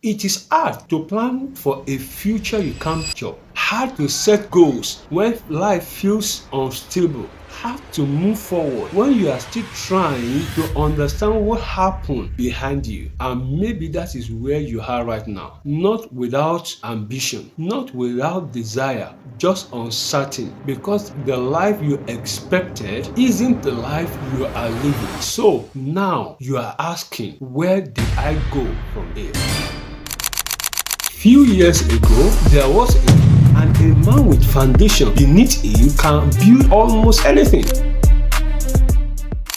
It is hard to plan for a future you can't picture. Hard to set goals when life feels unstable. Hard to move forward when you are still trying to understand what happened behind you. And maybe that is where you are right now. Not without ambition, not without desire, just uncertain, because the life you expected isn't the life you are living. So now you are asking, where did I go from here? Few years ago, there was a man with foundation beneath him can build almost anything.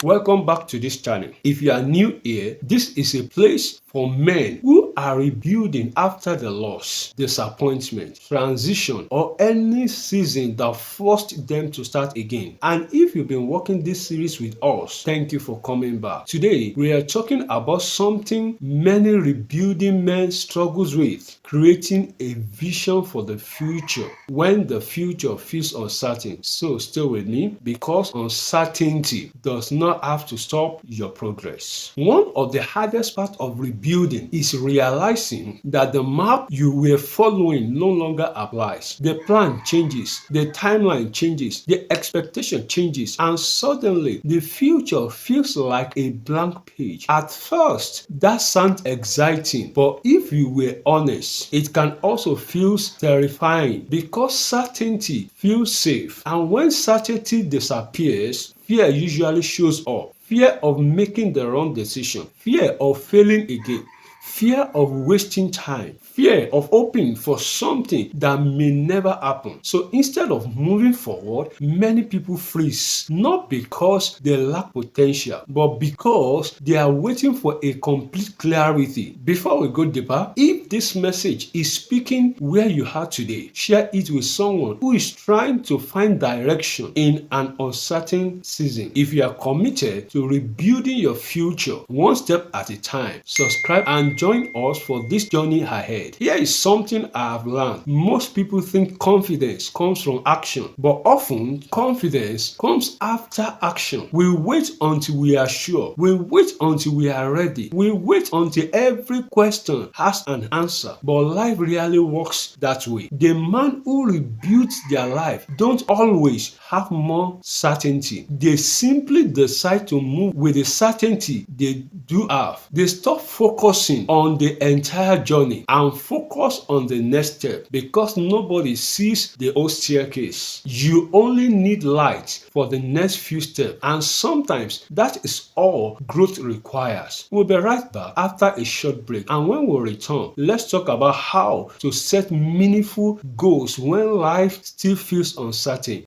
Welcome back to this channel. If you are new here, this is a place for men who are rebuilding after the loss, disappointment, transition, or any season that forced them to start again. And if you've been watching this series with us, thank you for coming back. Today, we are talking about something many rebuilding men struggles with: creating a vision for the future when the future feels uncertain. So stay with me, because uncertainty does not have to stop your progress. One of the hardest parts of rebuilding is realizing that the map you were following no longer applies. The plan changes, the timeline changes, the expectation changes, and suddenly the future feels like a blank page. At first, that sounds exciting, but if you were honest, it can also feel terrifying, because certainty feels safe, and when certainty disappears, fear usually shows up. Fear of making the wrong decision, fear of failing again, fear of wasting time, fear of hoping for something that may never happen. So instead of moving forward, many people freeze, not because they lack potential, but because they are waiting for a complete clarity. Before we go deeper, if this message is speaking where you are today, share it with someone who is trying to find direction in an uncertain season. If you are committed to rebuilding your future one step at a time, subscribe and join us for this journey ahead. Here is something I have learned. Most people think confidence comes from action, but often confidence comes after action. We wait until we are sure. We wait until we are ready. We wait until every question has an answer. But life really works that way. The man who rebuilds their life don't always have more certainty. They simply decide to move with the certainty they do have. They stop focusing on the entire journey and focus on the next step, because nobody sees the whole staircase. You only need light for the next few steps, and sometimes that is all growth requires. We'll be right back after a short break, and when we return, let's talk about how to set meaningful goals when life still feels uncertain.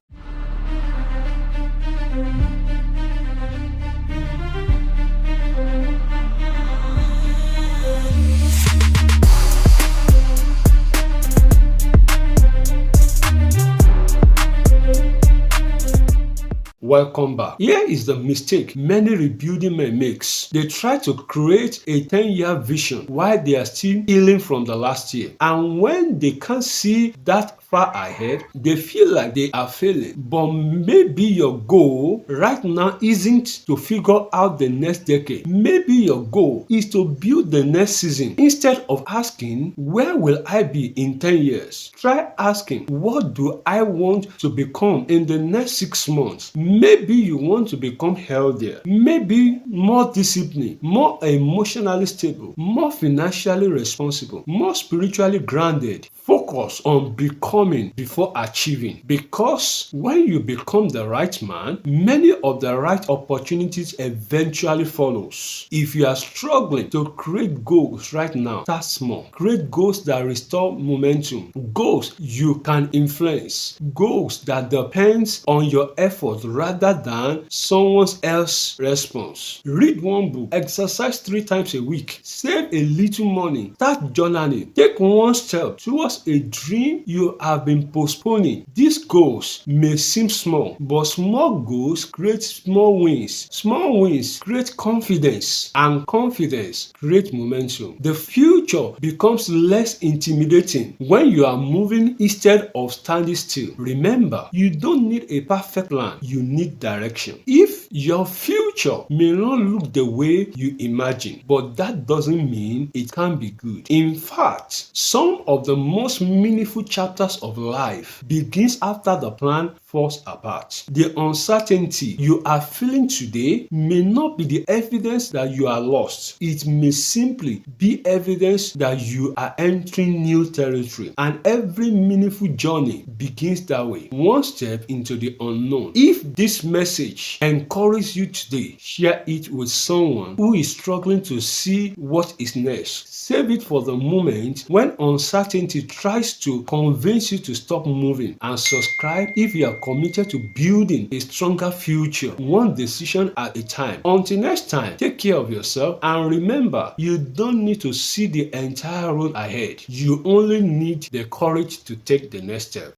Welcome back. Here is the mistake many rebuilding men makes. They try to create a 10-year vision while they are still healing from the last year. And when they can't see that far ahead, they feel like they are failing. But maybe your goal right now isn't to figure out the next decade. Maybe your goal is to build the next season. Instead of asking, where will I be in 10 years? Try asking, what do I want to become in the next 6 months? Maybe you want to become healthier, maybe more disciplined, more emotionally stable, more financially responsible, more spiritually grounded. Focus on becoming before achieving, because when you become the right man, many of the right opportunities eventually follows. If you are struggling to create goals right now, start small. Create goals that restore momentum, goals you can influence, goals that depends on your effort rather than someone else's response. Read one book, exercise 3 times a week, save a little money, start journaling, take one step towards a dream you have been postponing. These goals may seem small, but small goals create small wins. Small wins create confidence, and confidence creates momentum. The future becomes less intimidating when you are moving instead of standing still. Remember, you don't need a perfect plan, you need direction. If Your future may not look the way you imagine, but that doesn't mean it can't be good. In fact, some of the most meaningful chapters of life begins after the plan falls apart. The uncertainty you are feeling today may not be the evidence that you are lost. It may simply be evidence that you are entering new territory, and every meaningful journey begins that way, one step into the unknown. If this message encourages you today, share it with someone who is struggling to see what is next. Save it for the moment when uncertainty tries to convince you to stop moving, and subscribe if you are committed to building a stronger future, one decision at a time. Until next time, take care of yourself, and remember, you don't need to see the entire road ahead. You only need the courage to take the next step.